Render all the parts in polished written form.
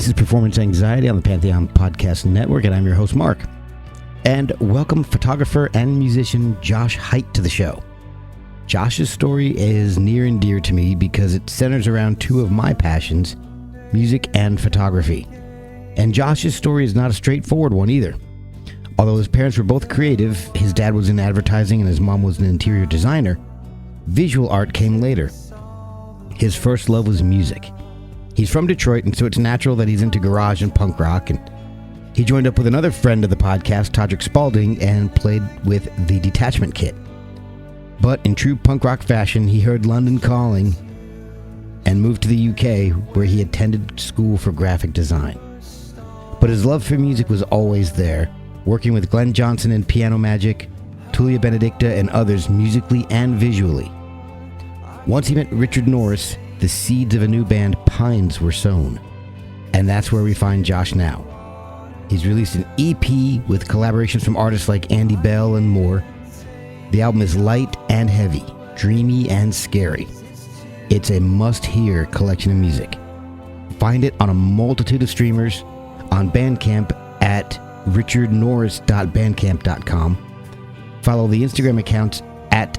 is Performance Anxiety on the Pantheon Podcast Network, and I'm your host, Mark. And welcome photographer and musician Josh Hight to the show. Josh's story is near and dear to me because it centers around two of my passions, music and photography. And Josh's story is not a straightforward one either. Although his parents were both creative, his dad was in advertising and his mom was an interior designer, visual art came later. His first love was music. He's from Detroit, and so it's natural that he's into garage and punk rock, and he joined up with another friend of the podcast, Todrick Spalding, and played with the Detachment kit. But in true punk rock fashion, he heard London calling and moved to the UK, where he attended school for graphic design. But his love for music was always there, working with Glenn Johnson and Piano Magic, Tulia Benedicta, and others musically and visually. Once he met Richard Norris, the seeds of a new band, Pines, were sown. And that's where we find Josh now. He's released an EP with collaborations from artists like Andy Bell and more. The album is light and heavy, dreamy and scary. It's a must-hear collection of music. Find it on a multitude of streamers, on Bandcamp at richardnorris.bandcamp.com. Follow the Instagram accounts at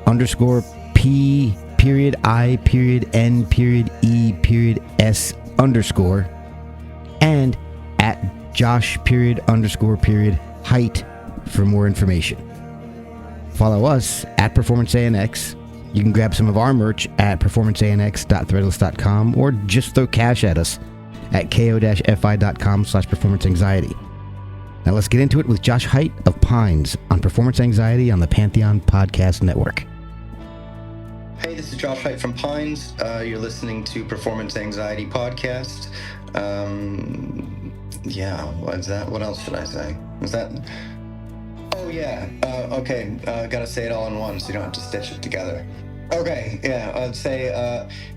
_P_I_N_E_S_ and at Josh_Height for more information. Follow us at PerformanceANX. You can grab some of our merch at performanceanx.threadless.com or just throw cash at us at ko-fi.com/performanceanxiety. Now let's get into it with Josh Hight of Pines on Performance Anxiety on the Pantheon Podcast Network. Hey, this is Josh Hight from Pines. You're listening to Performance Anxiety Podcast. What is that? What else should I say? Is that... Oh, yeah. Okay. Gotta say it all in one so you don't have to stitch it together. Okay, yeah. I'd say,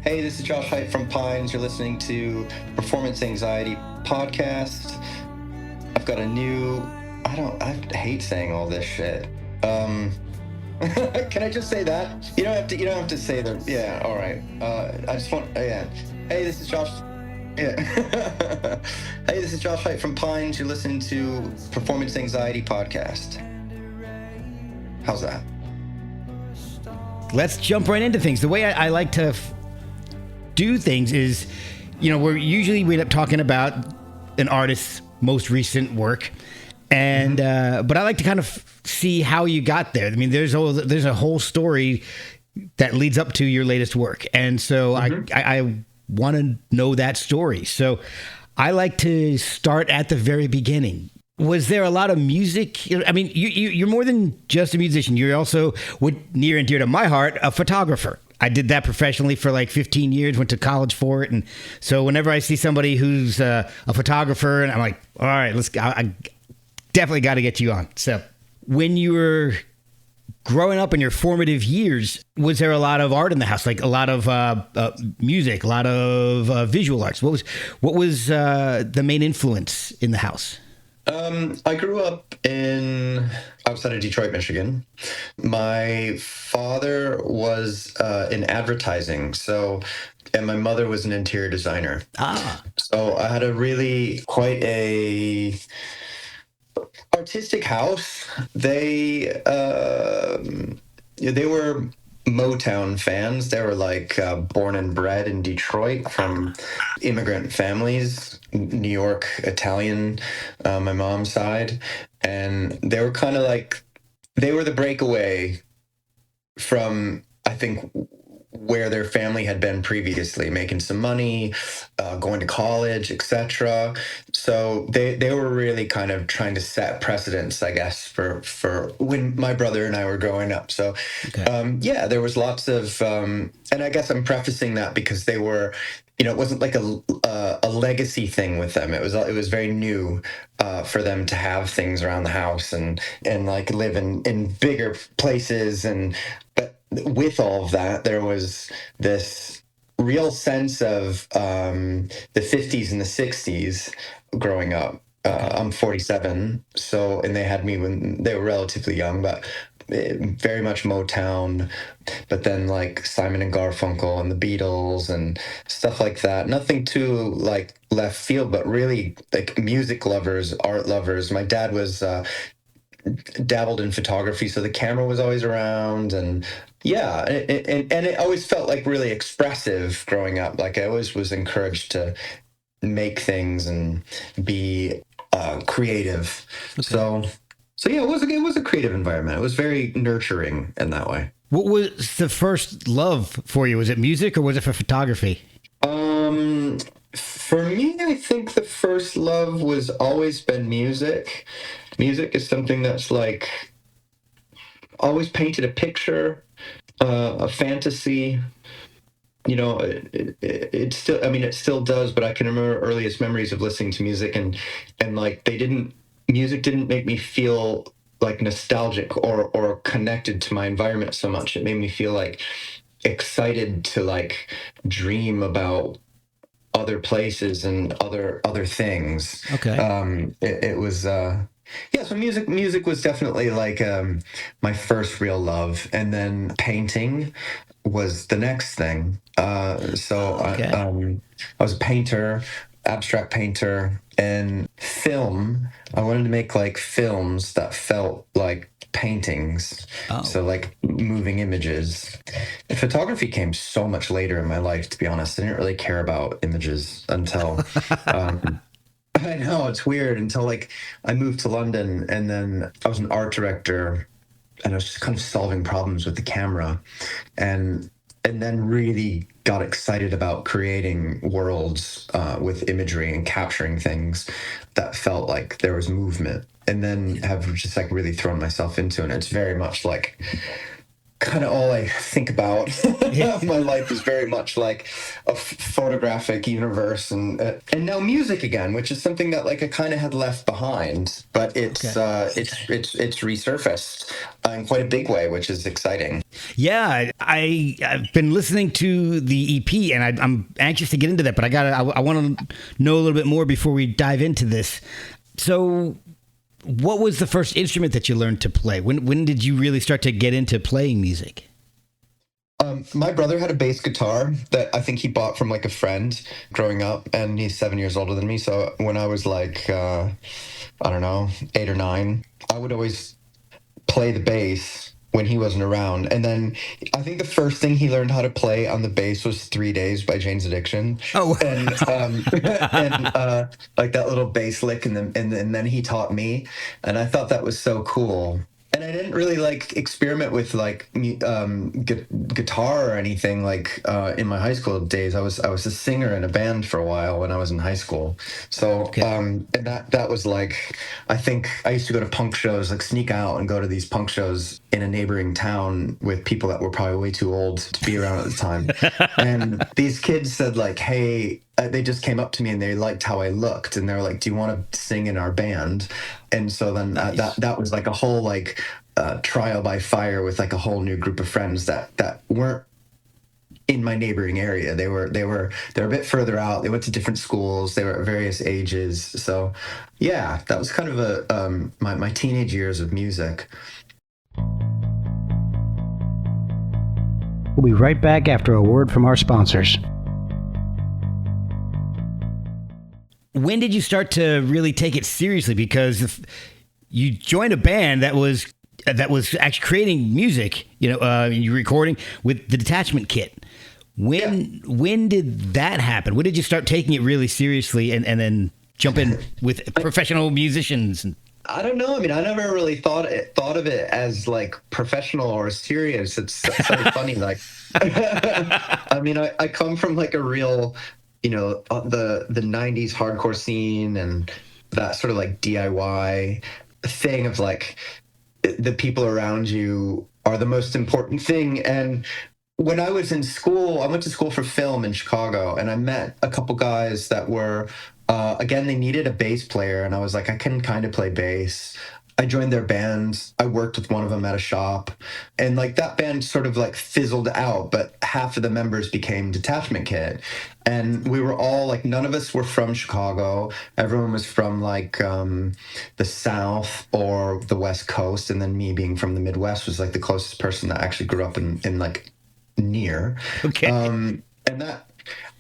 hey, this is Josh Hight from Pines. You're listening to Performance Anxiety Podcast. I've got a new... I hate saying all this shit. Can I just say that? You don't have to say that. Yeah, all right. I just want... yeah. Hey, this is Josh... Yeah. Hey, this is Josh Hight from Pines. You're listening to Performance Anxiety Podcast. How's that? Let's jump right into things. The way I like to do things is, we end up talking about an artist's most recent work, and but I like to kind of see how you got there. I mean, there's a whole story that leads up to your latest work, and so I want to know that story. So I like to start at the very beginning. Was there a lot of music? I mean, you're more than just a musician. You're also, near and dear to my heart, a photographer. I did that professionally for like 15 years, went to college for it. And so whenever I see somebody who's a photographer, and I'm like, all right, I definitely got to get you on. So when you were growing up in your formative years, was there a lot of art in the house? Like a lot of music, a lot of visual arts? What was the main influence in the house? I grew up outside of Detroit, Michigan. My father was in advertising, and my mother was an interior designer. So I had quite a artistic house. They were Motown fans. They were like born and bred in Detroit from immigrant families, New York Italian, my mom's side, and they were kind of like, they were the breakaway from, I think, where their family had been previously, making some money, going to college, etc. So they were really kind of trying to set precedents, I guess, for when my brother and I were growing up. So, there was lots of, and I guess I'm prefacing that because they were, it wasn't like a legacy thing with them. It was very new for them to have things around the house and like live in bigger places. But with all of that, there was this real sense of the 50s and the 60s growing up. I'm 47, and they had me when they were relatively young, but very much Motown, but then like Simon and Garfunkel and the Beatles and stuff like that. Nothing too like left field, but really like music lovers, art lovers. My dad was dabbled in photography, so the camera was always around, and yeah, and it always felt like really expressive growing up. Like I always was encouraged to make things and be creative. Okay. So yeah, it was a creative environment. It was very nurturing in that way. What was the first love for you? Was it music or was it for photography? For me, I think the first love was always been music. Music is something that's like always painted a picture, a fantasy. You know, it still, I mean, it still does, but I can remember earliest memories of listening to music, and like music didn't make me feel like nostalgic or connected to my environment so much. It made me feel like excited to like dream about other places and other things. Okay. It was yeah. So music was definitely like my first real love, and then painting was the next thing. Okay. I was a painter, abstract painter, and film. I wanted to make like films that felt like paintings, Oh. so like moving images. And photography came so much later in my life, to be honest. I didn't really care about images until I know it's weird, until like I moved to London, and then I was an art director, and I was just kind of solving problems with the camera, and then really got excited about creating worlds with imagery and capturing things that felt like there was movement, and then have just like really thrown myself into it. And it's very much like kind of all I think about. My life is very much like a photographic universe, and now music again, which is something that like I kind of had left behind, but it's resurfaced in quite a big way, which is exciting. Yeah, I've been listening to the EP, and I'm anxious to get into that, but I want to know a little bit more before we dive into this. So, what was the first instrument that you learned to play? When did you really start to get into playing music? My brother had a bass guitar that I think he bought from like a friend growing up, and he's 7 years older than me. So when I was like, I don't know, 8 or 9, I would always play the bass when he wasn't around. And then I think the first thing he learned how to play on the bass was 3 Days by Jane's Addiction. Oh, And like that little bass lick, and then he taught me, and I thought that was so cool. And I didn't really like experiment with like guitar or anything like in my high school days. I was a singer in a band for a while when I was in high school. So okay. and that was like, I think I used to go to punk shows, like sneak out and go to these punk shows in a neighboring town with people that were probably way too old to be around at the time. And these kids said like, hey, they just came up to me and they liked how I looked, and they were like, do you want to sing in our band? And so then that was like a whole like trial by fire with like a whole new group of friends that weren't in my neighboring area. They were a bit further out. They went to different schools. They were at various ages. So yeah, that was kind of my teenage years of music. We'll be right back after a word from our sponsors. When did you start to really take it seriously? Because if you joined a band that was actually creating music, you recording with the Detachment kit. When did that happen? When did you start taking it really seriously and then jump in with professional musicians? I don't know. I mean, I never really thought of it as like professional or serious. It's so funny. Like, I mean, I come from like a real, the '90s hardcore scene and that sort of like DIY thing of like the people around you are the most important thing. And when I was in school, I went to school for film in Chicago, and I met a couple guys that were, again, they needed a bass player, and I was like, I can kind of play bass. I joined their band. I worked with one of them at a shop, and like that band sort of like fizzled out, but half of the members became Detachment Kid. And we were all like, none of us were from Chicago. Everyone was from like the South or the West Coast. And then me being from the Midwest was like the closest person that actually grew up in like near. Okay. And that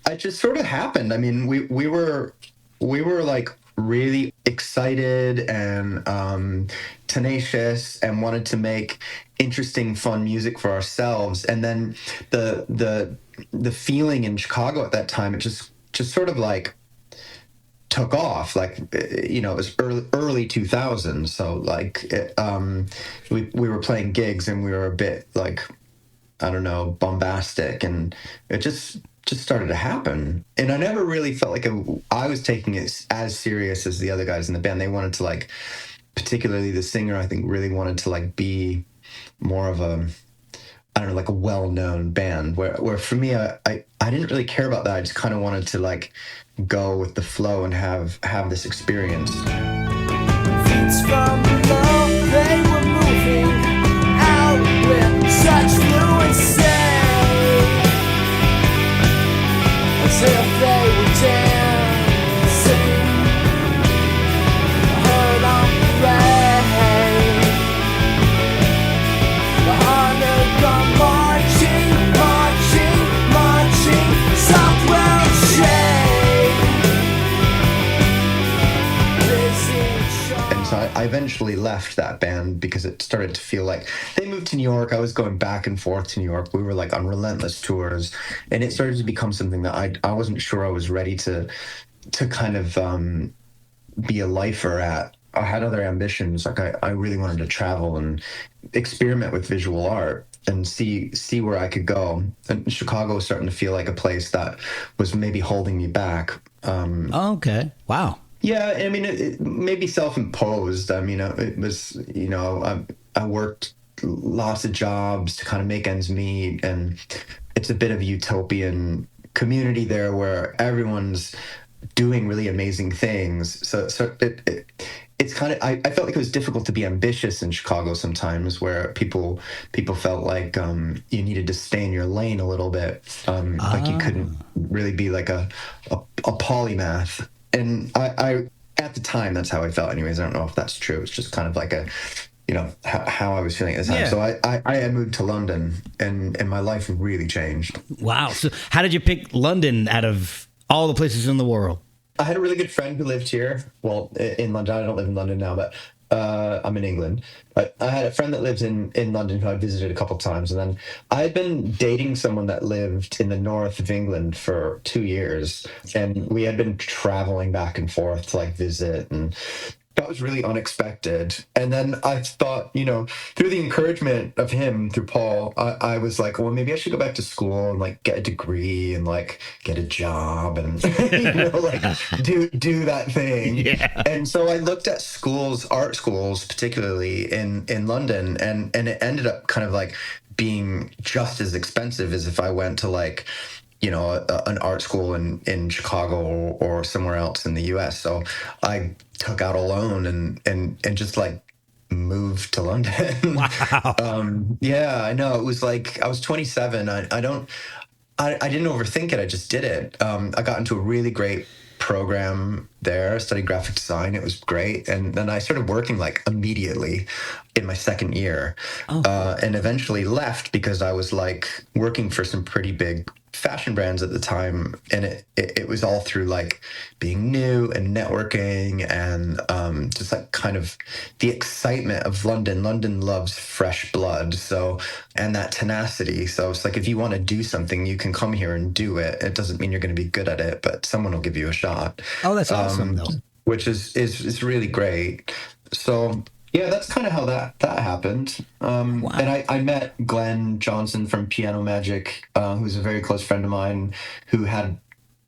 it just sort of happened. I mean, we were like really excited and tenacious and wanted to make interesting, fun music for ourselves. And then the feeling in Chicago at that time, it just sort of like took off. Like you know, it was early 2000s, so like we were playing gigs and we were a bit like, I don't know, bombastic, and it just started to happen. And I never really felt like I was taking it as serious as the other guys in the band. They wanted to like, particularly the singer, I think, really wanted to like be more of a, I don't know, like a well-known band. Where for me, I didn't really care about that. I just kind of wanted to like go with the flow and have this experience. Feet from below, they were moving out with such fluency, as if they were dancing. Heard on parade, the honor gone marching, marching, marching, Southwell shade. And so I eventually left that band because it started to feel like they moved to New York. I was going back and forth to New York. We were like on relentless tours, and it started to become something that I wasn't sure I was ready to kind of be a lifer at. I had other ambitions. Like I really wanted to travel and experiment with visual art and see where I could go. And Chicago was starting to feel like a place that was maybe holding me back. Okay. Wow. Yeah, I mean, it may be self-imposed. I mean, it was, you know, I worked lots of jobs to kind of make ends meet, and it's a bit of a utopian community there where everyone's doing really amazing things. So it's kind of, I felt like it was difficult to be ambitious in Chicago sometimes, where people felt like you needed to stay in your lane a little bit, like you couldn't really be like a polymath. And I at the time, that's how I felt anyways. I don't know if that's true. It's just kind of like a, you know, how I was feeling at the time. Yeah. So I had moved to London, and my life really changed. Wow. So how did you pick London out of all the places in the world? I had a really good friend who lived here. Well, in London. I don't live in London now, but I'm in England. But I had a friend that lives in London who I visited a couple of times. And then I had been dating someone that lived in the north of England for 2 years. And we had been traveling back and forth to like visit, and that was really unexpected. And then I thought, you know, through the encouragement of him, through Paul, I was like, well, maybe I should go back to school and like get a degree and like get a job and, you know, like do that thing. Yeah. And so I looked at schools, art schools, particularly in London, and it ended up kind of like being just as expensive as if I went to like, you know, an art school in Chicago or somewhere else in the US. So I took out a loan and just like moved to London. Wow. Yeah, I know. It was like, I was 27. I didn't overthink it. I just did it. I got into a really great program there, studied graphic design. It was great. And then I started working like immediately in my second year, and eventually left because I was like working for some pretty big fashion brands at the time, and it was all through like being new and networking and just like kind of the excitement of London. London loves fresh blood, so, and that tenacity. So it's like, if you want to do something, you can come here and do it. It doesn't mean you're going to be good at it, but someone will give you a shot. Oh, that's awesome, though. Which is really great. So yeah, that's kind of how that happened. Wow. And I met Glenn Johnson from Piano Magic, who's a very close friend of mine, who had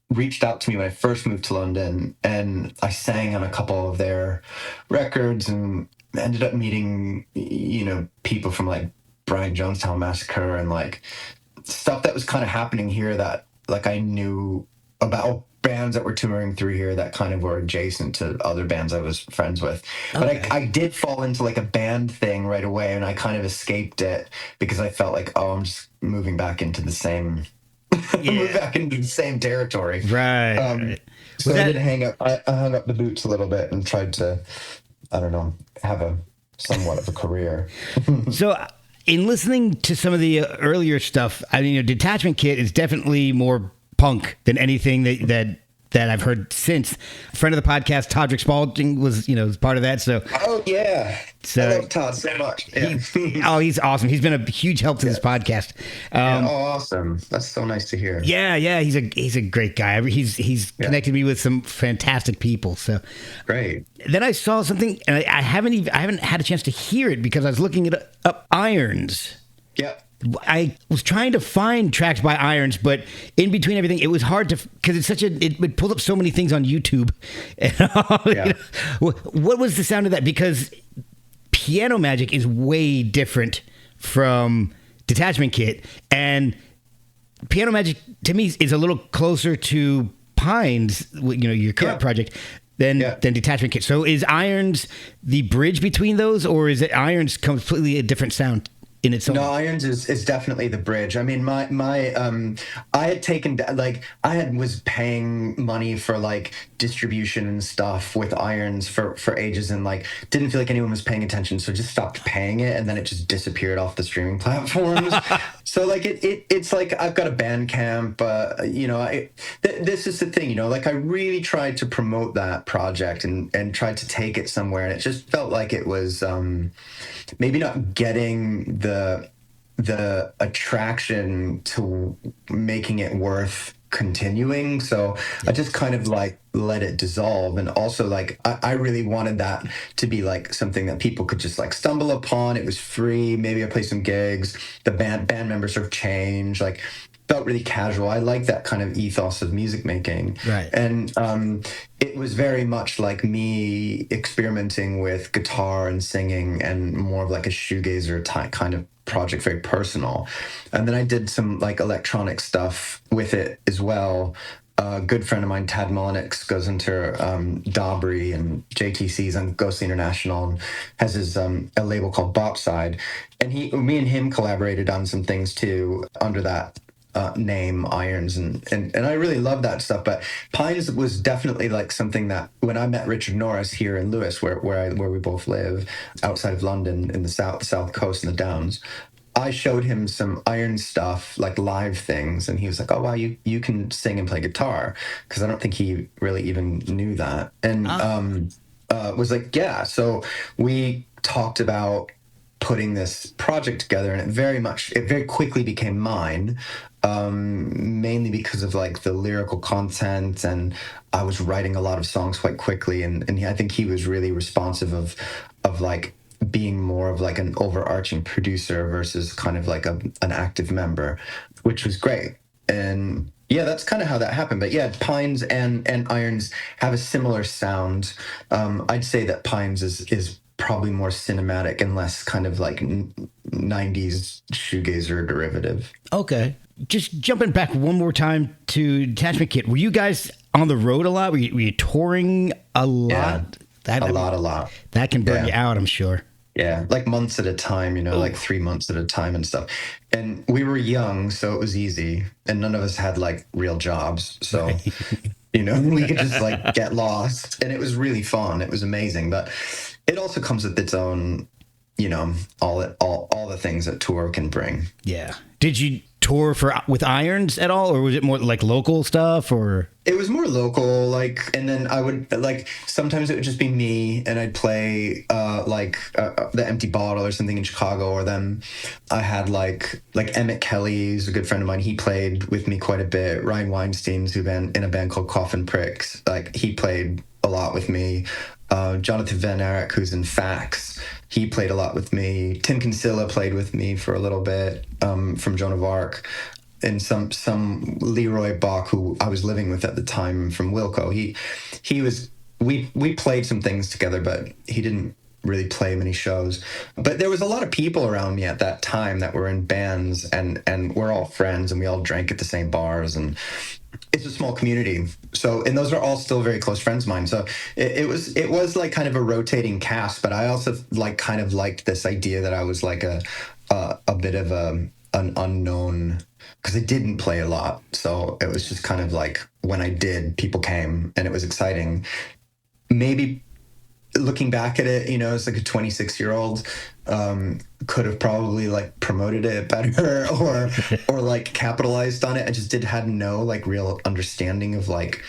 reached out to me when I first moved to London, and I sang on a couple of their records and ended up meeting, you know, people from like Brian Jonestown Massacre and like stuff that was kind of happening here that like I knew about bands that were touring through here that kind of were adjacent to other bands I was friends with. But Okay. I did fall into like a band thing right away, and I kind of escaped it because I felt like, oh, I'm just moving back into the same move back into the same territory. Right. So I did hang up. I hung up the boots a little bit and tried to, I don't know, have a somewhat of a career. So, in listening to some of the earlier stuff, I mean, Detachment Kit is definitely more punk than anything that I've heard since. A friend of the podcast, Todrick Spalding, was part of that. So, Oh yeah, So- I love Todd so much. Yeah. he's awesome. He's been a huge help to this podcast. Oh, awesome! That's so nice to hear. Yeah, he's a great guy. He's connected me with some fantastic people. So Great. then I saw something, and I haven't had a chance to hear it because I was looking it up. Irons. Yeah. I was trying to find tracks by Irons, but in between everything, it was hard to, because it's it pulled up so many things on YouTube. Yeah. What was the sound of that? Because Piano Magic is way different from Detachment Kit, and Piano Magic to me is a little closer to Pines, your current project, than Detachment Kit. So is Irons the bridge between those, or is it Irons completely a different sound in its own? No, Irons is definitely the bridge. I mean, my I had taken was paying money for like distribution and stuff with Irons for ages, and like didn't feel like anyone was paying attention, so just stopped paying it, and then it just disappeared off the streaming platforms. So like it's like I've got a Bandcamp, this is the thing, like I really tried to promote that project and tried to take it somewhere, and it just felt like it was maybe not getting the attraction to making it worth continuing. So I just kind of like let it dissolve. And also like I really wanted that to be like something that people could just like stumble upon. It was free. Maybe I play some gigs. The band members sort of change, like felt really casual. I like that kind of ethos of music making. Right. And it was very much like me experimenting with guitar and singing, and more of like a shoegazer type kind of project, very personal. And then I did some like electronic stuff with it as well. A good friend of mine, Tad Mullenix, goes into Dobry and JTC's on Ghostly International, and has his a label called Bopside. And me and him collaborated on some things too under that name, Irons, and I really love that stuff. But Pines was definitely like something that when I met Richard Norris here in Lewis, where we both live, outside of London in the south coast and the Downs, I showed him some Iron stuff, like live things, and he was like, "Oh wow, you can sing and play guitar," because I don't think he really even knew that, and was like, "Yeah." So we talked about putting this project together, and it very quickly became mine, mainly because of like the lyrical content, and I was writing a lot of songs quite quickly, and I think he was really responsive of like being more of like an overarching producer versus kind of like an active member, which was great. And yeah, that's kind of how that happened. But yeah, Pines and Irons have a similar sound. I'd say that Pines is probably more cinematic and less kind of like 90s shoegazer derivative. Okay. Just jumping back one more time to Detachment Kit. Were you guys on the road a lot? Were you touring a lot? Yeah, a lot. That can burn you out, I'm sure. Yeah, like months at a time, like 3 months at a time and stuff. And we were young, so it was easy. And none of us had like real jobs. So, we could just like get lost. And it was really fun. It was amazing. But it also comes with its own, all the things that tour can bring. Yeah. Did you tour with Irons at all, or was it more like local stuff, or? It was more local, like, and then I would like sometimes it would just be me, and I'd play the Empty Bottle or something in Chicago, or then I had like Emmett Kelly's a good friend of mine. He played with me quite a bit. Ryan Weinstein's who been in a band called Coffin Pricks, like he played a lot with me. Jonathan Van Eyck, who's in Fax, he played a lot with me. Tim Kinsella played with me for a little bit, from Joan of Arc. And some Leroy Bach, who I was living with at the time from Wilco. We played some things together, but he didn't really play many shows. But there was a lot of people around me at that time that were in bands, and we're all friends, and we all drank at the same bars, and it's a small community. So, and those are all still very close friends of mine. So it was like kind of a rotating cast, but I also like kind of liked this idea that I was like a bit of an unknown, because I didn't play a lot. So it was just kind of like when I did, people came, and it was exciting. Maybe looking back at it, it's like a 26-year-old could have probably like promoted it better or like capitalized on it. I just had no like real understanding of like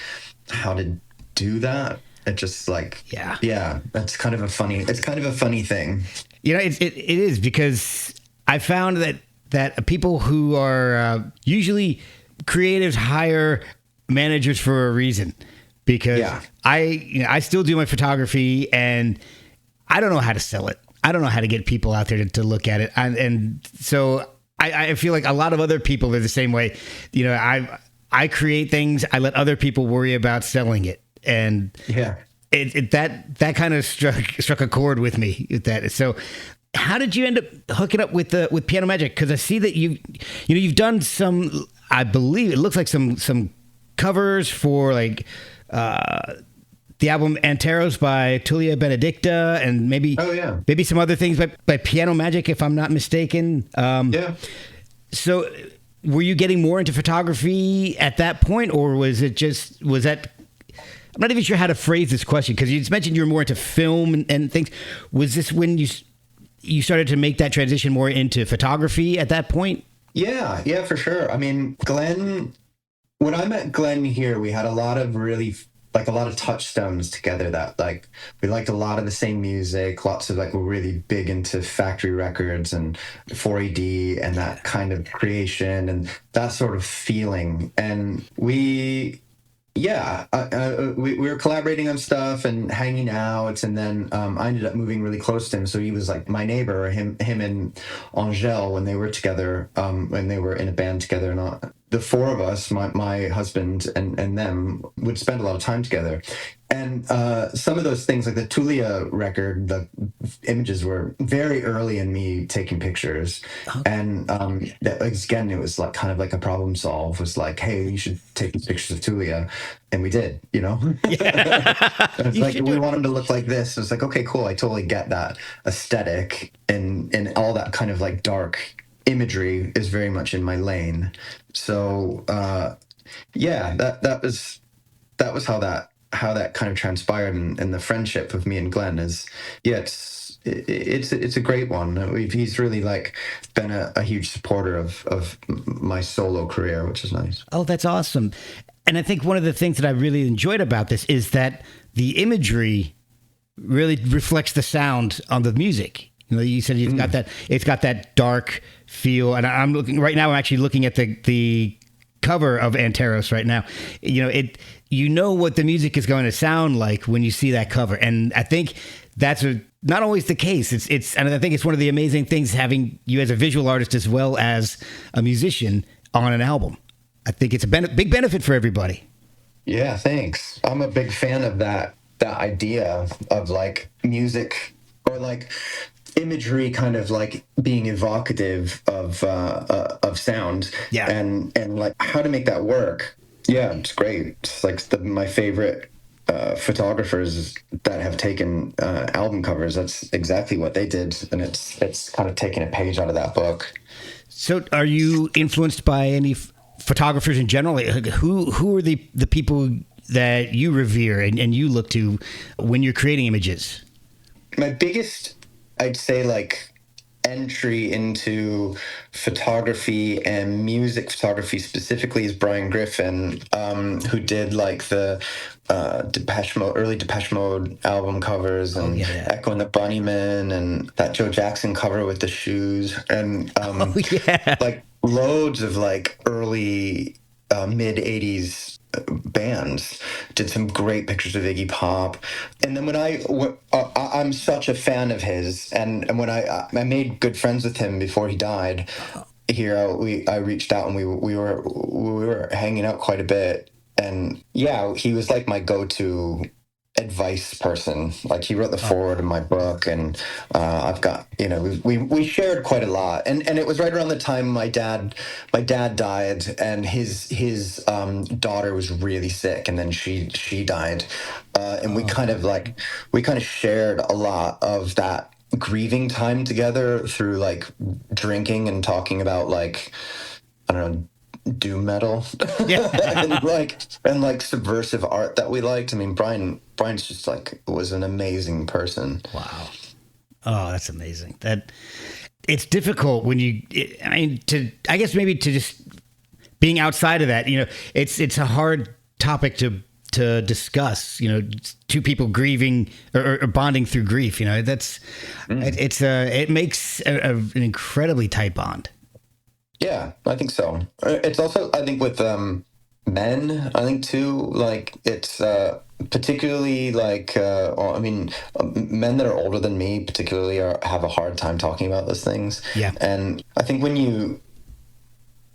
how to do that. It just like yeah, that's kind of a funny thing. It is, because I found that people who are usually creatives hire managers for a reason, because I still do my photography, and I don't know how to sell it. I don't know how to get people out there to look at it. And so I feel like a lot of other people are the same way. I create things. I let other people worry about selling it. And that kind of struck a chord with me with that. So how did you end up hooking up with Piano Magic? Because I see that you've done some, I believe it looks like some covers for like the album Anteros by Tulia Benedicta, and maybe some other things by Piano Magic, if I'm not mistaken. So were you getting more into photography at that point, or was that, I'm not even sure how to phrase this question, because you just mentioned you were more into film and things. Was this when you started to make that transition more into photography at that point? Yeah, for sure. I mean, Glenn, when I met Glenn here, we had a lot of touchstones together, that like we liked a lot of the same music. Lots of like, we're really big into factory records and 4AD and that kind of creation and that sort of feeling. And we were collaborating on stuff and hanging out, and then I ended up moving really close to him. So he was like my neighbor. Him and Angèle, when they were together, when they were in a band together, and the four of us, my husband and them, would spend a lot of time together. And some of those things, like the Tulia record, the images were very early in me taking pictures. And again, it was like kind of like a problem solve. Was like, hey, you should take these pictures of Tulia. And we did, It's like, we want him to look like this. So it's like, okay, cool. I totally get that aesthetic, and all that kind of like dark imagery is very much in my lane. So that was how that kind of transpired, and the friendship of me and Glenn is it's a great one. He's really like been a huge supporter of my solo career, which is nice. Oh, that's awesome. And I think one of the things that I really enjoyed about this is that the imagery really reflects the sound on the music. You said it's got that dark feel, and I'm actually looking at the cover of Anteros right now. What the music is going to sound like when you see that cover, and I think that's not always the case. And I think it's one of the amazing things having you as a visual artist as well as a musician on an album. I think it's a big benefit for everybody. Yeah, thanks. I'm a big fan of that idea of like music or like imagery kind of like being evocative of sound, and like how to make that work. Yeah, it's great. It's like my favorite photographers that have taken album covers. That's exactly what they did, and it's kind of taking a page out of that book. So are you influenced by any photographers in general? Like, who are the people that you revere and you look to when you're creating images? My biggest, I'd say, like entry into photography and music photography specifically is Brian Griffin, who did like the early Depeche Mode album covers, and Echo and the Bunnymen, and that Joe Jackson cover with the shoes, and like loads of like early mid 80s bands. Did some great pictures of Iggy Pop. And then when I'm such a fan of his, and when I made good friends with him before he died here, I reached out, and we were hanging out quite a bit. And yeah, he was like my go-to advice person. Like he wrote the foreword of my book, and I've got, we shared quite a lot, and it was right around the time my dad died, and his daughter was really sick, and then she died, and we kind of shared a lot of that grieving time together through like drinking and talking about like, I don't know, doom metal Yeah. and subversive art that we liked. I mean, Brian's just like was an amazing person. Wow. Oh, that's amazing. That it's difficult when I guess maybe to just being outside of that, it's a hard topic to discuss, two people grieving or bonding through grief, it makes an incredibly tight bond. Yeah, I think so. It's also, I think, with men, I think too, like it's particularly like, well, I mean, men that are older than me particularly have a hard time talking about those things. Yeah. And I think when you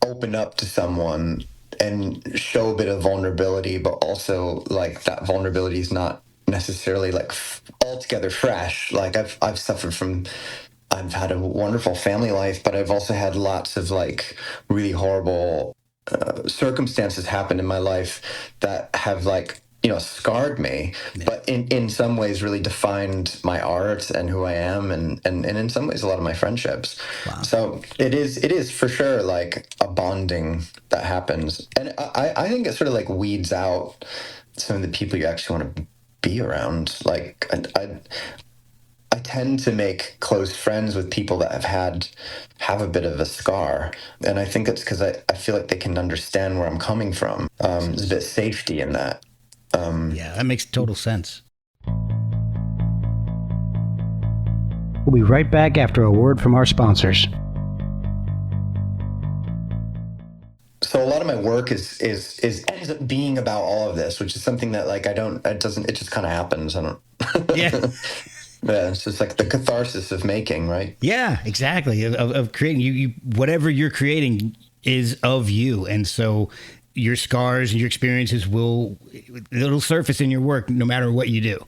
open up to someone and show a bit of vulnerability, but also like that vulnerability is not necessarily like altogether fresh. Like I've had a wonderful family life, but I've also had lots of like really horrible circumstances happen in my life that have like, scarred me, but in some ways really defined my art and who I am, and in some ways a lot of my friendships. Wow. So it is for sure like a bonding that happens, and I think it sort of like weeds out some of the people you actually want to be around. Like I tend to make close friends with people that have a bit of a scar, and I think it's because I feel like they can understand where I'm coming from. There's a bit of safety in that. Yeah, that makes total sense. We'll be right back after a word from our sponsors. So a lot of my work is ends up being about all of this, which is something that like it just kind of happens. I don't. Yeah. Yeah, it's just like the catharsis of making, right? Yeah, exactly. Of creating you whatever you're creating is of you, and so your scars and your experiences it'll surface in your work no matter what you do.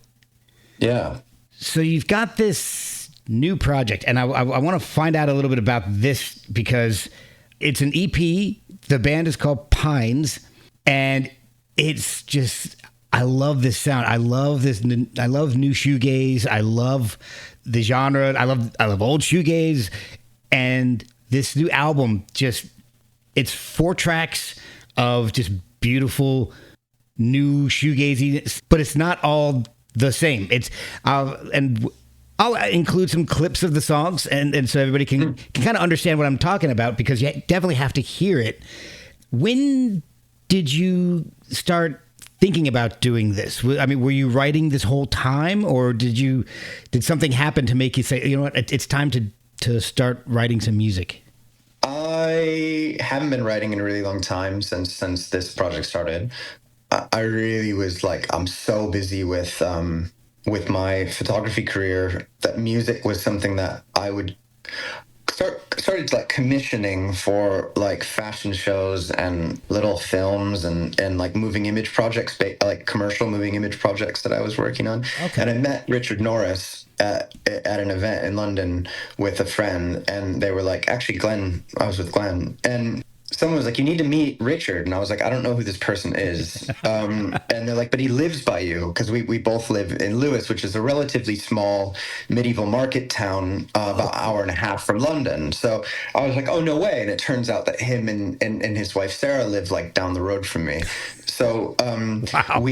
Yeah. So you've got this new project, and I want to find out a little bit about this because it's an EP. The band is called Pines, and it's just, I love this sound. I love this. I love new shoegaze. I love the genre. I love old shoegaze, and this new album it's 4 tracks of just beautiful new shoegazy, but it's not all the same. It's and I'll include some clips of the songs, and so everybody can kind of understand what I'm talking about, because you definitely have to hear it. When did you start thinking about doing this? I mean, were you writing this whole time, or did something happen to make you say, you know what, it's time to start writing some music? I haven't been writing in a really long time since this project started. I really was like, I'm so busy with my photography career that music was something that I would started like commissioning for like fashion shows and little films and like moving image projects, like commercial moving image projects that I was working on. Okay. And I met Richard Norris at an event in London with a friend, and they were like, actually I was with Glenn, and someone was like, you need to meet Richard. And I was like, I don't know who this person is. And they're like, but he lives by you. Because we both live in Lewis, which is a relatively small medieval market town, about an hour and a half from London. So I was like, oh, no way. And it turns out that him and his wife, Sarah, live like down the road from me. So Wow.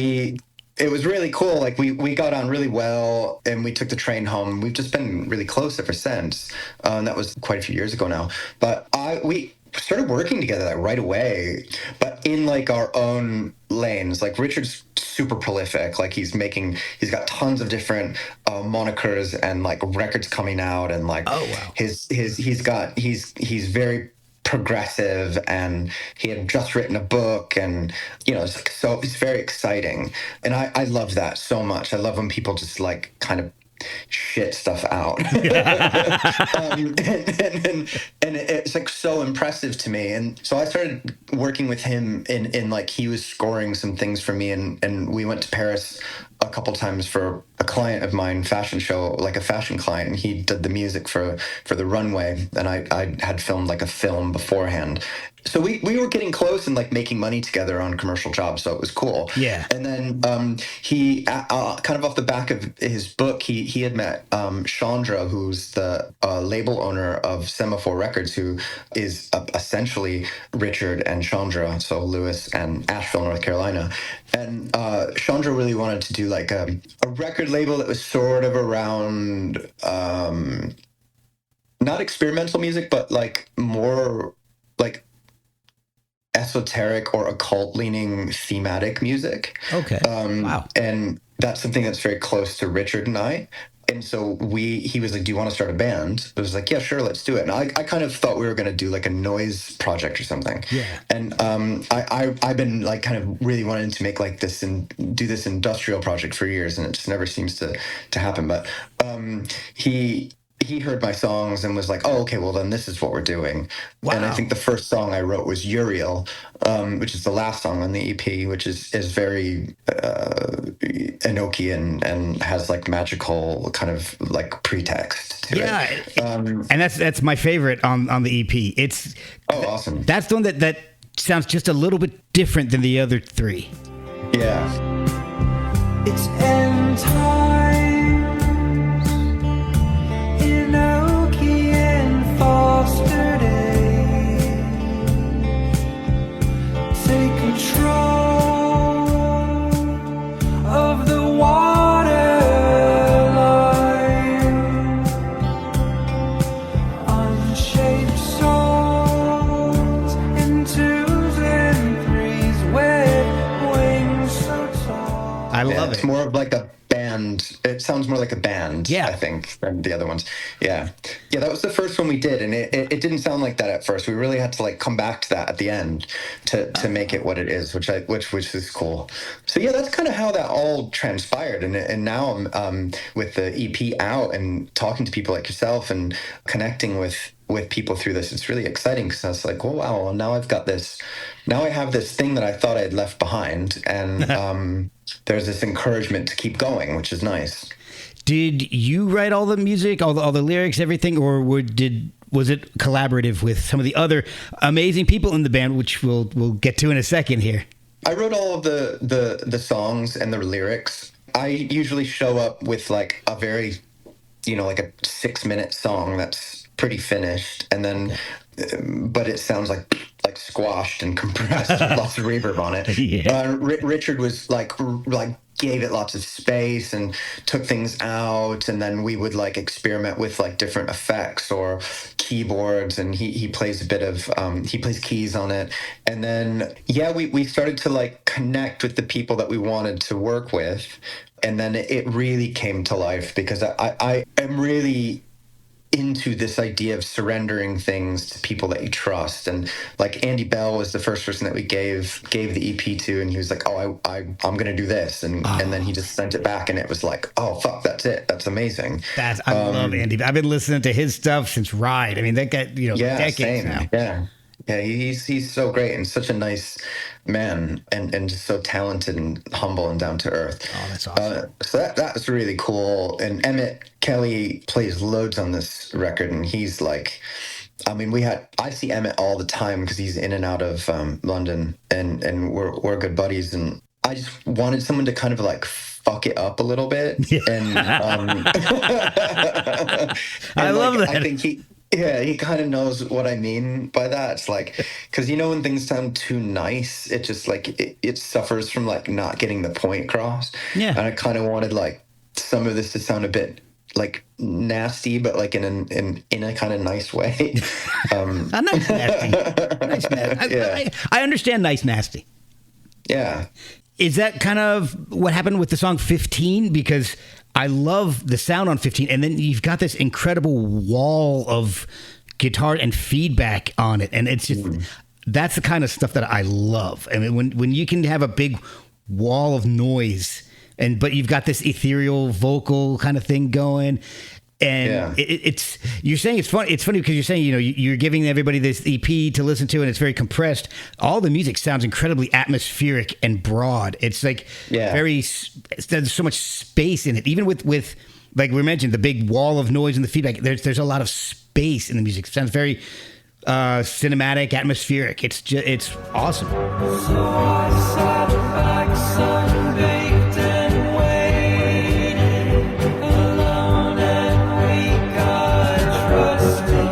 it was really cool. Like we got on really well, and we took the train home. We've just been really close ever since. And that was quite a few years ago now. But we started working together like right away, but in like our own lanes. Like Richard's super prolific. Like he's got tons of different monikers and like records coming out, and like, oh wow, he's very progressive, and he had just written a book, and so it's very exciting, and I love that so much. I love when people just like kind of shit stuff out. And it's like so impressive to me. And so I started working with him in like, he was scoring some things for me, and we went to Paris a couple times for a client of mine, fashion show, like a fashion client, and he did the music for the runway, and I had filmed like a film beforehand. So we were getting close and like making money together on commercial jobs, so it was cool. Yeah. And then he kind of off the back of his book, he had met Chandra, who's the label owner of Semaphore Records, who is essentially Richard and Chandra, so Lewis and Asheville, North Carolina. And Chandra really wanted to do like a record label that was sort of around not experimental music, but like more like esoteric or occult leaning thematic music. Okay. Wow. And that's something that's very close to Richard and I. And so he was like, do you want to start a band? I was like, yeah, sure, let's do it. And I kind of thought we were going to do like a noise project or something. Yeah. And I've been like kind of really wanting to make like this and do this industrial project for years, and it just never seems to happen. But he heard my songs and was like, oh, okay, well then this is what we're doing. Wow. And I think the first song I wrote was Uriel, which is the last song on the EP, which is very Enochian and has like magical kind of like pretext to it. And that's my favorite on the EP. It's awesome. That's the one that sounds just a little bit different than the other three. Yeah. It's end times, Enochian foster days. Take control of the water line. Unshaped souls in twos and threes with wings so tall. I love It's it. more of like a band. It sounds more like a band, Yeah. I think, than the other ones. Yeah. Yeah, that was the first one we did, and it didn't sound like that at first. We really had to like come back to that at the end to make it what it is, which is cool. So yeah, that's kind of how that all transpired. And now I'm with the EP out and talking to people like yourself and connecting with people through this. It's really exciting because I was like, oh wow, well, now I've got this. Now I have this thing that I thought I had left behind, and there's this encouragement to keep going, which is nice. Did you write all the music, all the lyrics, everything, or was it collaborative with some of the other amazing people in the band, which we'll get to in a second here? I wrote all of the songs and the lyrics. I usually show up with like a very, like a 6-minute song that's pretty finished, and then, but it sounds like squashed and compressed, with lots of reverb on it. Yeah. Richard was like gave it lots of space and took things out, and then we would like experiment with like different effects or keyboards, and he plays a bit of he plays keys on it. And then we started to like connect with the people that we wanted to work with, and then it really came to life because I am really into this idea of surrendering things to people that you trust. And like Andy Bell was the first person that we gave the EP to, and he was like, oh, I'm gonna do this, and then he just sent it back, and it was like, oh fuck, that's it, that's amazing. I love Andy. I've been listening to his stuff since Ride. I mean, that guy, decades same. now. Yeah, he's so great and such a nice man, and just so talented and humble and down to earth. Oh, that's awesome. So that was really cool. And Emmett Kelly plays loads on this record, and he's like, I mean, I see Emmett all the time because he's in and out of London, and we're good buddies. And I just wanted someone to kind of like fuck it up a little bit. And I love that. I think he kind of knows what I mean by that. It's like, because when things sound too nice, it just like it suffers from like not getting the point across. Yeah. And I kind of wanted like some of this to sound a bit like nasty, but like in a kind of nice way. A nice nasty. Nice nasty. I understand nice nasty. Yeah. Is that kind of what happened with the song 15? Because I love the sound on 15, and then you've got this incredible wall of guitar and feedback on it, and it's just that's the kind of stuff that I love. I mean, when you can have a big wall of noise, but you've got this ethereal vocal kind of thing going. And Yeah. it's you're saying it's funny. It's funny because you're saying you're giving everybody this EP to listen to, and it's very compressed. All the music sounds incredibly atmospheric and broad. It's like there's so much space in it. Even with like we mentioned, the big wall of noise and the feedback. There's a lot of space in the music. It sounds very cinematic, atmospheric. It's awesome. So I sat back, sunbaked and waited alone, and weak. I trusted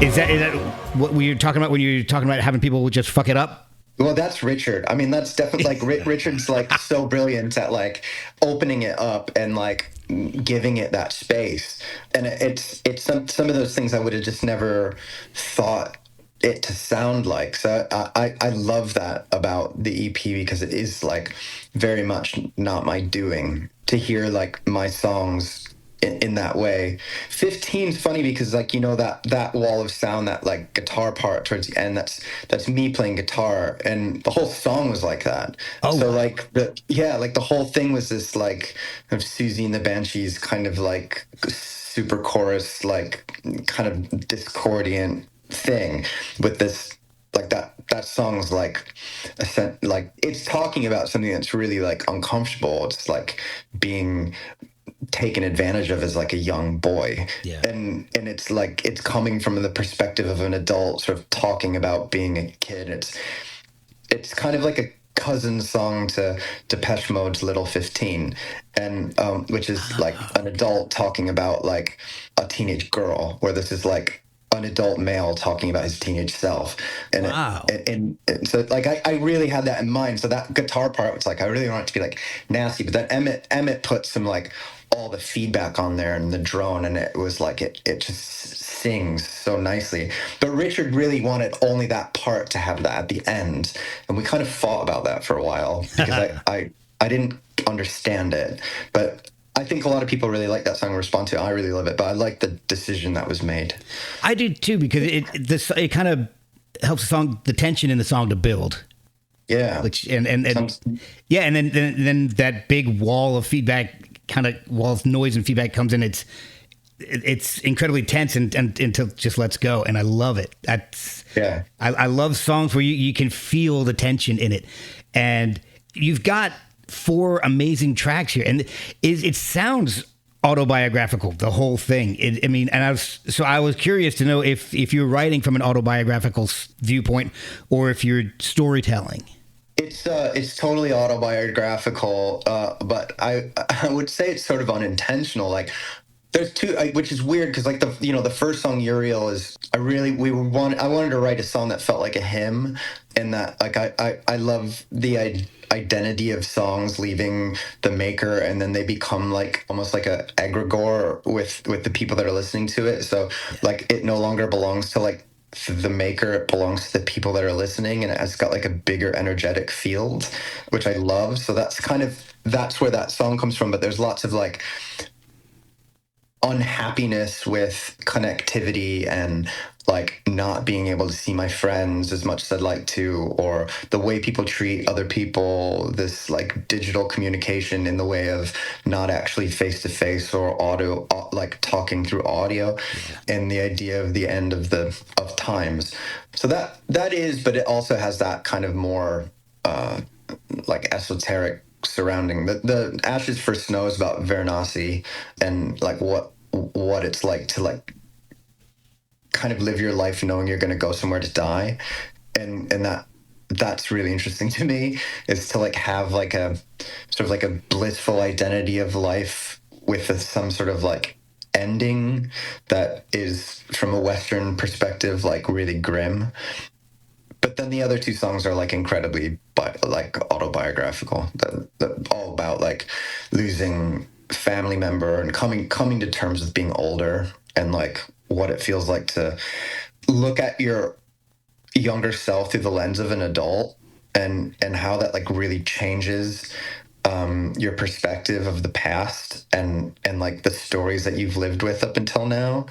Is that what we were talking about when you were talking about having people just fuck it up? Well, that's Richard. I mean, that's definitely like Richard's like so brilliant at like opening it up and like giving it that space. And it's some of those things I would have just never thought it to sound like. So I love that about the EP because it is like very much not my doing to hear like my songs in that way. 15's funny because like that wall of sound, that like guitar part towards the end, that's me playing guitar, and the whole song was like that. So like the whole thing was this like of Susie and the Banshees kind of like super chorus, like kind of discordant thing with this like that song's like like it's talking about something that's really like uncomfortable. It's like being taken advantage of as like a young boy. Yeah. And it's like it's coming from the perspective of an adult sort of talking about being a kid. It's kind of like a cousin song to Depeche Mode's Little 15, and which is like an adult talking about like a teenage girl, where this is like an adult male talking about his teenage self. And Wow. And so like I really had that in mind. So that guitar part was like I really want it to be like nasty, but then Emmett put some like all the feedback on there and the drone, and it was like it just sings so nicely. But Richard really wanted only that part to have that at the end, and we kind of fought about that for a while because I didn't understand it, but I think a lot of people really like that song and respond to it. I really love it, but I like the decision that was made. I do too, because it kind of helps the tension in the song to build. Yeah. Which and then that big wall of feedback, kind of wall of noise and feedback comes in. It's incredibly tense and until just lets go, and I love it. I love songs where you can feel the tension in it, and you've got 4 amazing tracks here, and it sounds autobiographical, the whole thing. I was curious to know if you're writing from an autobiographical viewpoint or if you're storytelling. It's totally autobiographical, but I would say it's sort of unintentional. Like there's 2, which is weird because like the first song Uriel is I wanted to write a song that felt like a hymn, and that like I love the identity of songs leaving the maker, and then they become like almost like a egregore with the people that are listening to it. So like it no longer belongs to like the maker, it belongs to the people that are listening, and it's got like a bigger energetic field, which I love. So that's where that song comes from. But there's lots of like unhappiness with connectivity and like not being able to see my friends as much as I'd like to, or the way people treat other people, this like digital communication in the way of not actually face to face or audio, like talking through audio, and the idea of the end of times. So that is, but it also has that kind of more like esoteric surrounding. The Ashes for Snow is about Varanasi and like what it's like to like kind of live your life knowing you're going to go somewhere to die, and that's really interesting to me, is to like have like a sort of like a blissful identity of life with some sort of like ending that is from a Western perspective like really grim. But then the other 2 songs are like incredibly like autobiographical, that all about like losing family member and coming to terms with being older, and like what it feels like to look at your younger self through the lens of an adult, and how that like really changes your perspective of the past and like the stories that you've lived with up until now.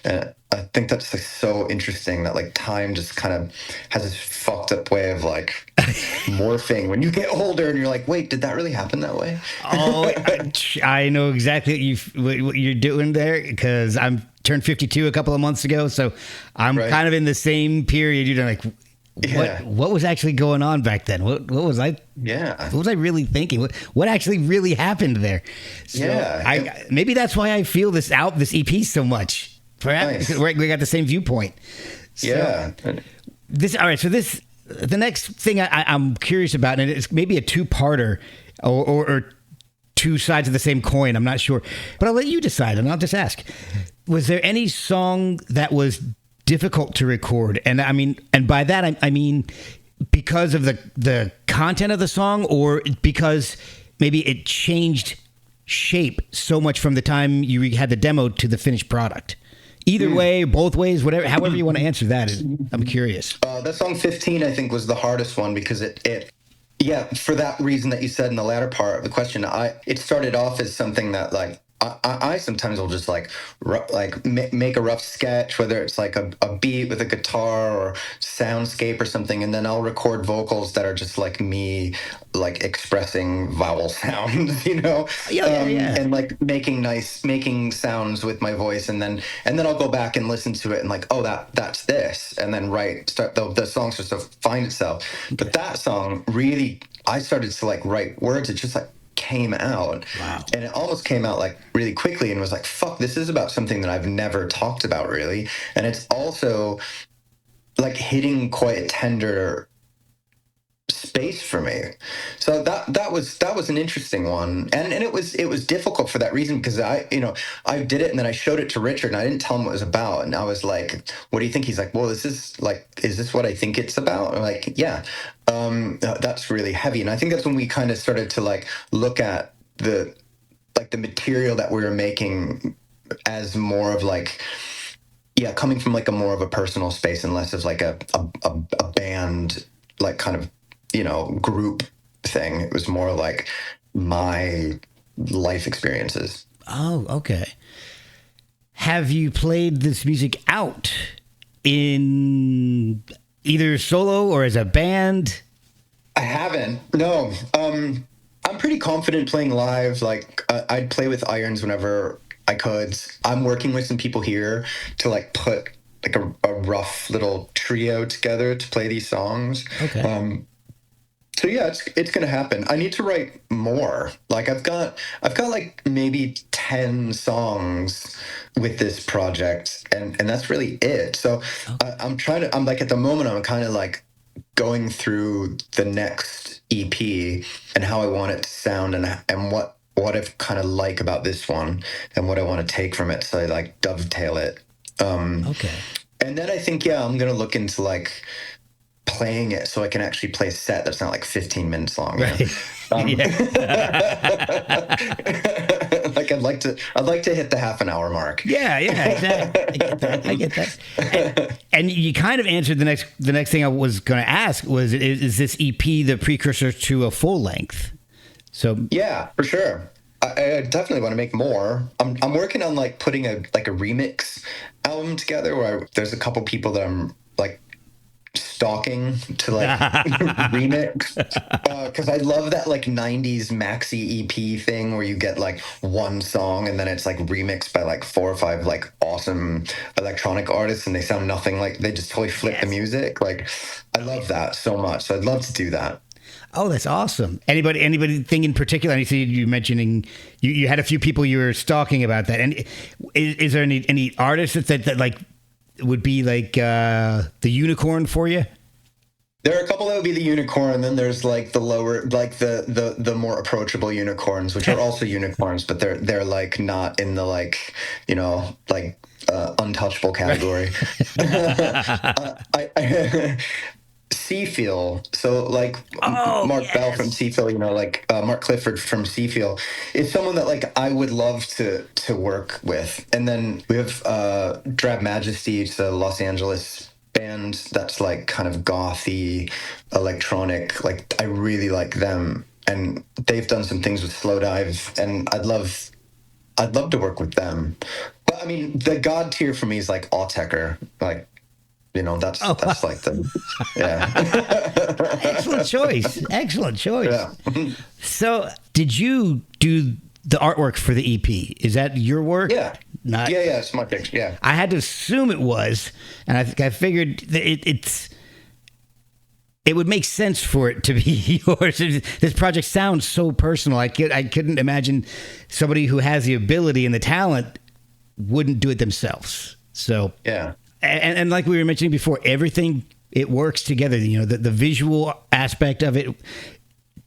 I think that's like so interesting that like time just kind of has this fucked up way of like morphing when you get older and you're like, wait, did that really happen that way? Oh, I know exactly what you're doing there, because I'm turned 52 a couple of months ago, so I'm Right. kind of in the same period. You're like, Yeah. what was actually going on back then? What was I? Yeah. What was I really thinking? What actually really happened there? So Yeah. maybe that's why I feel this EP so much. Perhaps Nice. we got the same viewpoint. So Yeah. all right. So the next thing I'm curious about, and it's maybe a two-parter or two sides of the same coin. I'm not sure, but I'll let you decide, and I'll just ask: was there any song that was difficult to record? And I mean, and by that I mean because of the content of the song, or because maybe it changed shape so much from the time you had the demo to the finished product. Either way, both ways, whatever, however you want to answer that. I'm curious. That song 15, I think, was the hardest one because yeah, for that reason that you said in the latter part of the question, it started off as something that like, I sometimes will just like make a rough sketch, whether it's like a beat with a guitar or soundscape or something, and then I'll record vocals that are just like me like expressing vowel sounds, you know, Yeah. and like making sounds with my voice, and then I'll go back and listen to it and like, oh, that's this, and then start the song starts to find itself. But that song really, I started to like write words. It just like came out. Wow. And it almost came out like really quickly and was like, fuck, this is about something that I've never talked about really. And it's also like hitting quite a tender space for me. So that was an interesting one. And it was difficult for that reason, because I did it and then I showed it to Richard and I didn't tell him what it was about. And I was like, what do you think? He's like, well, is this what I think it's about? I'm like, yeah. That's really heavy. And I think that's when we kind of started to like look at the material that we were making as more of like, yeah, coming from like a more of a personal space and less of like a band, like kind of, group thing. It was more like my life experiences. Oh, okay. Have you played this music out in either solo or as a band? I haven't. No. I'm pretty confident playing live. Like I'd play with irons whenever I could. I'm working with some people here to like put like a rough little trio together to play these songs. Okay. So yeah, it's gonna happen. I need to write more. Like I've got like maybe 10 songs with this project, and that's really it. So I'm like at the moment I'm kind of like going through the next EP and how I want it to sound, and what I kind of like about this one and what I want to take from it. So I like dovetail it. Okay. And then I think, yeah, I'm gonna look into like playing it so I can actually play a set that's not like 15 minutes long. Right. Like I'd like to hit the half an hour mark. Yeah, exactly. I get that. And you kind of answered the next thing I was going to ask was, is this EP the precursor to a full length? So Yeah, for sure. I definitely want to make more. I'm working on like putting a remix album together where there's a couple people that I'm like stalking to like remix, because I love that like 90s maxi EP thing where you get like one song and then it's like remixed by like 4 or 5 like awesome electronic artists and they sound nothing like, they just totally flip the music. Like I love that so much, so I'd love to do that. Oh, that's awesome. Anybody thing in particular? I see you mentioning you had a few people you were stalking about that. And is there any artists that like would be like the unicorn for you? There are a couple that would be the unicorn, then there's like the lower, like the more approachable unicorns, which are also unicorns, but they're like not in the like, like untouchable category. I Seafeel, so like Mark Bell from Seafeel, like Mark Clifford from Seafeel is someone that like I would love to work with. And then we have Drab Majesty, it's a Los Angeles band that's like kind of gothy electronic. Like I really like them and they've done some things with Slow Dive, and I'd love to work with them. But I mean, the god tier for me is like Autechre, like, you know, that's like the, yeah. Excellent choice. Excellent choice. Yeah. So, did you do the artwork for the EP? Is that your work? Yeah. Not, Yeah, it's my picture. Yeah. I had to assume it was, and I figured that it would make sense for it to be yours. This project sounds so personal. I couldn't imagine somebody who has the ability and the talent wouldn't do it themselves. So Yeah. And like we were mentioning before, everything, it works together. You know, the visual aspect of it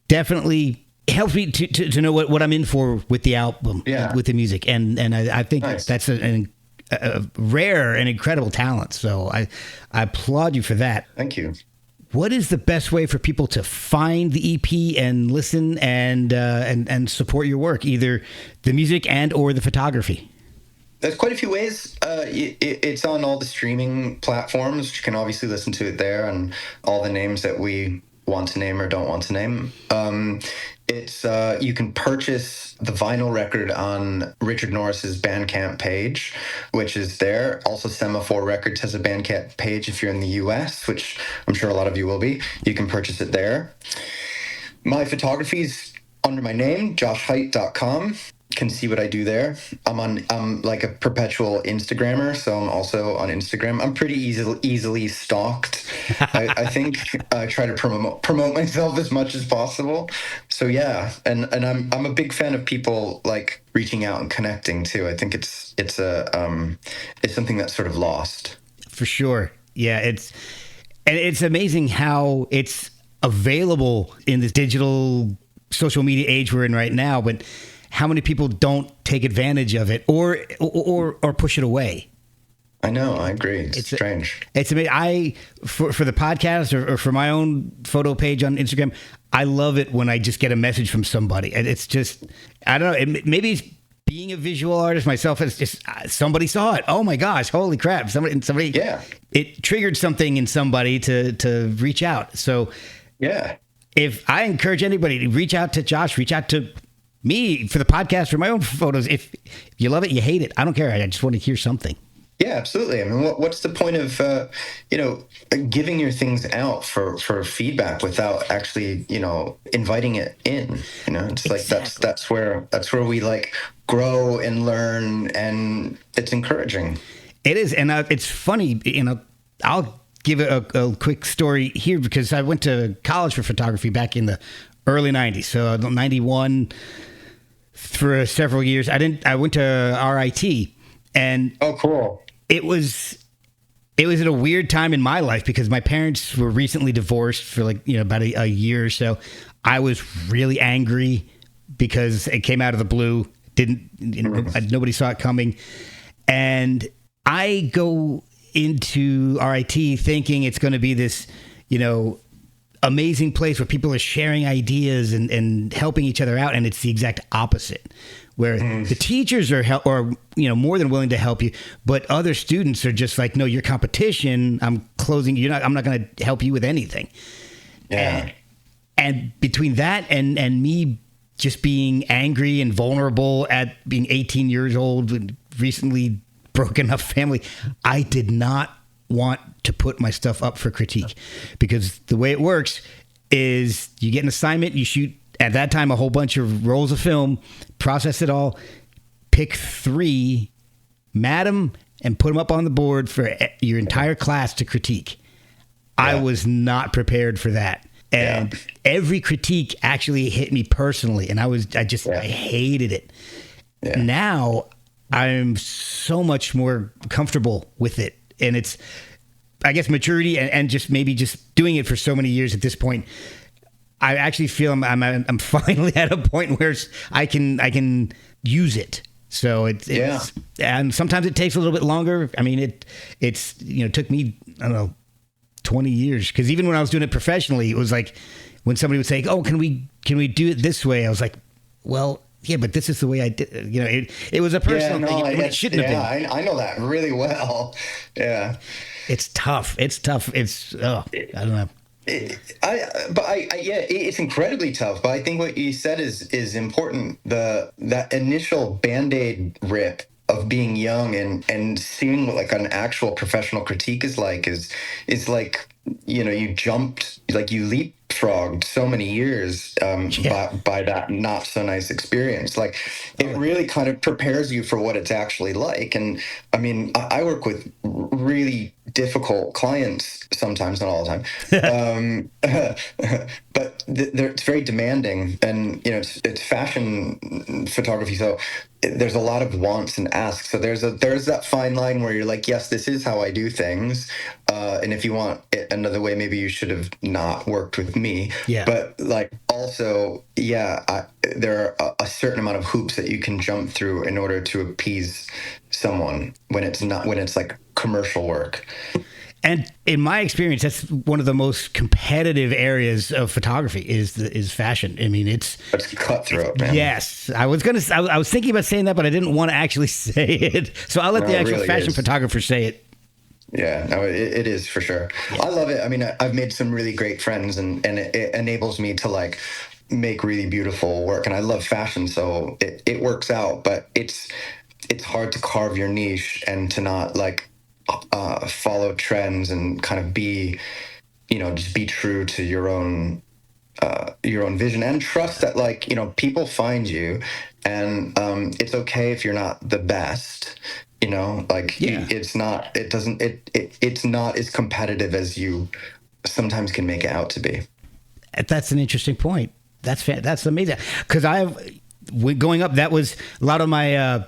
definitely helps me to know what I'm in for with the album, with the music. And I think that's a rare and incredible talent. So I applaud you for that. Thank you. What is the best way for people to find the EP and listen and support your work, either the music and or the photography? There's quite a few ways. It's on all the streaming platforms. You can obviously listen to it there, and all the names that we want to name or don't want to name. You can purchase the vinyl record on Richard Norris's Bandcamp page, which is there. Also, Semaphore Records has a Bandcamp page if you're in the US, which I'm sure a lot of you will be. You can purchase it there. My photography's under my name, joshhight.com. Can see what I do there. I'm like a perpetual Instagrammer, so I'm also on Instagram. I'm pretty easily stalked. I think I try to promote myself as much as possible. So yeah, and I'm a big fan of people like reaching out and connecting too. I think it's something that's sort of lost. For sure. Yeah, it's amazing how it's available in this digital social media age we're in right now, but how many people don't take advantage of it or push it away? I know. I agree. It's strange. It's amazing. For the podcast or for my own photo page on Instagram, I love it when I just get a message from somebody. And it's just, I don't know. Maybe it's being a visual artist myself. It's just somebody saw it. Oh my gosh! Holy crap! Somebody. Yeah. It triggered something in somebody to reach out. So yeah. If I encourage anybody to reach out to Josh, reach out to me for the podcast, for my own photos. If you love it, you hate it, I don't care. I just want to hear something. Yeah, absolutely. I mean, what's the point of giving your things out for feedback without actually inviting it in? It's like that's where we like grow and learn, and it's encouraging. It is, and it's funny. I'll give a quick story here because I went to college for photography back in the early '90s, so 91. For several years, I went to RIT, and oh, cool. It was at a weird time in my life because my parents were recently divorced for about a year or so. I was really angry because it came out of the blue. Nobody saw it coming, and I go into RIT thinking it's going to be this, amazing place where people are sharing ideas and helping each other out, and it's the exact opposite, where the teachers are more than willing to help you, but other students are just like, no, you're competition. I'm closing. I'm not going to help you with anything. Yeah. And between that and me just being angry and vulnerable at being 18 years old and recently broken up family, I did not want to put my stuff up for critique, because the way it works is you get an assignment, you shoot at that time a whole bunch of rolls of film, process it all, pick 3, mat them, and put them up on the board for your entire class to critique. Yeah. I was not prepared for that. And every critique actually hit me personally, and I hated it. Yeah. Now I'm so much more comfortable with it. And it's, I guess, maturity and just maybe just doing it for so many years at this point. I actually feel I'm finally at a point where I can use it. So it's and sometimes it takes a little bit longer. I mean, it took me, I don't know, 20 years, because even when I was doing it professionally, it was like when somebody would say, "Oh, can we do it this way?" I was like, "Well, yeah, but this is the way I did." It was a personal thing. It shouldn't have been. I know that really well. Yeah, it's tough. I don't know. Yeah, it's incredibly tough. But I think what you said is important. That initial Band-Aid rip of being young and seeing what like an actual professional critique is like, you jumped, like you leapfrogged so many years Yeah. by that not so nice experience. Like it really kind of prepares you for what it's actually like. And I mean, I work with really difficult clients sometimes, not all the time. But it's very demanding, and it's fashion photography, so there's a lot of wants and asks. So there's that fine line where you're like, yes, this is how I do things, and if you want it another way, maybe you should have not worked with me. Yeah. But like also, yeah, there are a certain amount of hoops that you can jump through in order to appease someone when it's like commercial work. And in my experience, that's one of the most competitive areas of photography is fashion. I mean, it's cutthroat, man. Yes, I was thinking about saying that, but I didn't want to actually say it. So I'll let the actual really fashion is. photographer say it. Yeah, no, it is for sure. Yeah. I love it. I mean, I've made some really great friends, and it enables me to like make really beautiful work. And I love fashion, so it works out. But it's hard to carve your niche and to not like follow trends and kind of be, just be true to your own vision, and trust that like people find you, and it's okay if you're not the best. Like Yeah. it's not as competitive as you sometimes can make it out to be. That's an interesting point. That's amazing. Because going up, that was a lot of my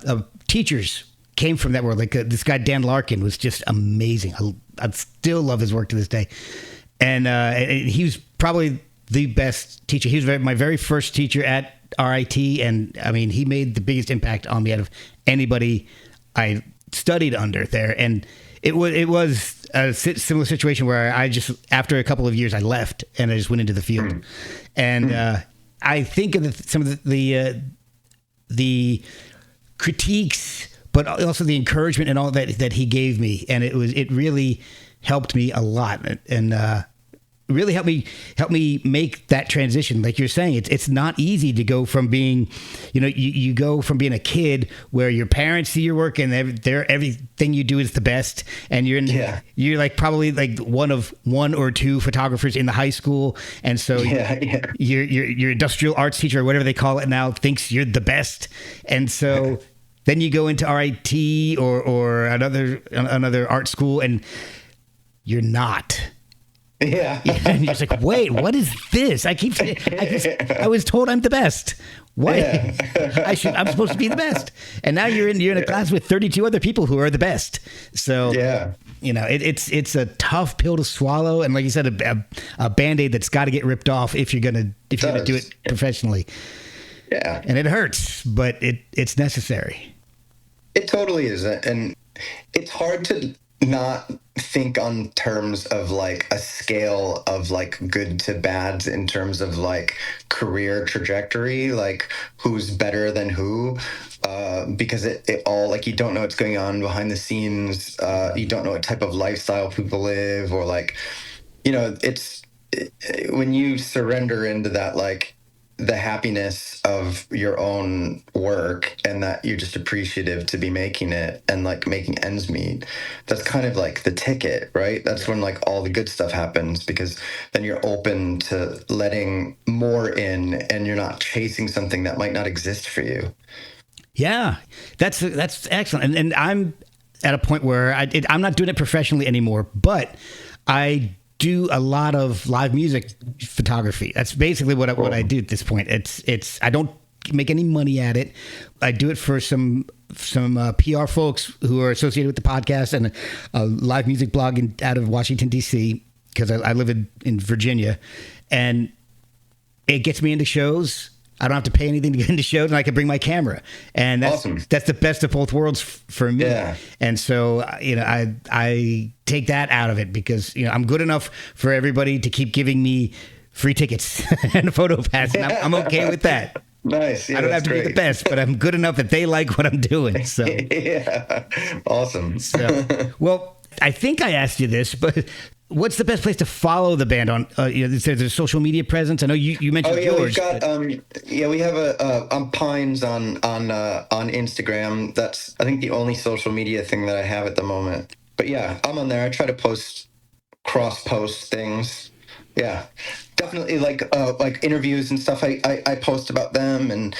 teachers came from that world. Like this guy Dan Larkin was just amazing. I still love his work to this day, and he was probably the best teacher. He was my very first teacher at RIT, and I mean, he made the biggest impact on me out of anybody I studied under there. And it was a similar situation where I just, after a couple of years, I left and I just went into the field. And I think of some of the critiques, but also the encouragement and all that he gave me, and it really helped me a lot, and really helped me make that transition. Like you're saying, it's not easy to go from being, you go from being a kid where your parents see your work and everything you do is the best, and you're like probably like one of one or two photographers in the high school, and so your industrial arts teacher or whatever they call it now thinks you're the best, and so then you go into RIT or another art school and you're not. Yeah. And you're just like, wait, what is this? I was told I'm the best. What? Yeah. I'm supposed to be the best. And now you're in a class with 32 other people who are the best. So yeah, it's a tough pill to swallow. And like you said, a Band-Aid that's got to get ripped off if you're gonna do it professionally. Yeah. And it hurts, but it's necessary. It totally is. And it's hard to not think on terms of like a scale of like good to bad in terms of like career trajectory, like who's better than who, because it all, like, you don't know what's going on behind the scenes. You don't know what type of lifestyle people live, or like, when you surrender into that, like the happiness of your own work, and that you're just appreciative to be making it and like making ends meet, that's kind of like the ticket, right? That's when like all the good stuff happens, because then you're open to letting more in, and you're not chasing something that might not exist for you. Yeah, that's excellent. And I'm at a point where I'm not doing it professionally anymore, but I do a lot of live music photography. That's basically what I do at this point. It's I don't make any money at it. I do it for some PR folks who are associated with the podcast, and a live music blog out of Washington D.C., because I live in Virginia, and it gets me into shows. I don't have to pay anything to get into shows, and I can bring my camera, and that's awesome. That's the best of both worlds for me. Yeah. And so I take that out of it, because I'm good enough for everybody to keep giving me free tickets and a photo pass, and I'm okay with that. Nice. Yeah, I don't have to be the best, but I'm good enough that they like what I'm doing. So yeah, awesome. well, I think I asked you this, but what's the best place to follow the band on? Is there a social media presence? I know you mentioned Oh yeah, George. we've got we have a Pines on Instagram. That's I think the only social media thing that I have at the moment. But yeah, I'm on there. I try to cross post things. Yeah, definitely like interviews and stuff. I post about them and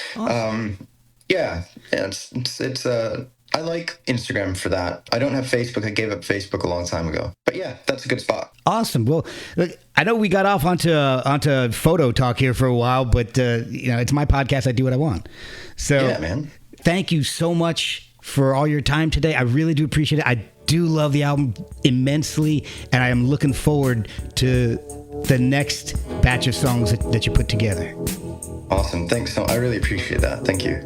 it's I like Instagram for that. I don't have Facebook. I gave up Facebook a long time ago. But yeah, that's a good spot. Awesome. Well, look, I know we got off onto photo talk here for a while, but it's my podcast. I do what I want. So yeah, man. Thank you so much for all your time today. I really do appreciate it. I do love the album immensely, and I am looking forward to the next batch of songs that you put together. Awesome. Thanks. I really appreciate that. Thank you.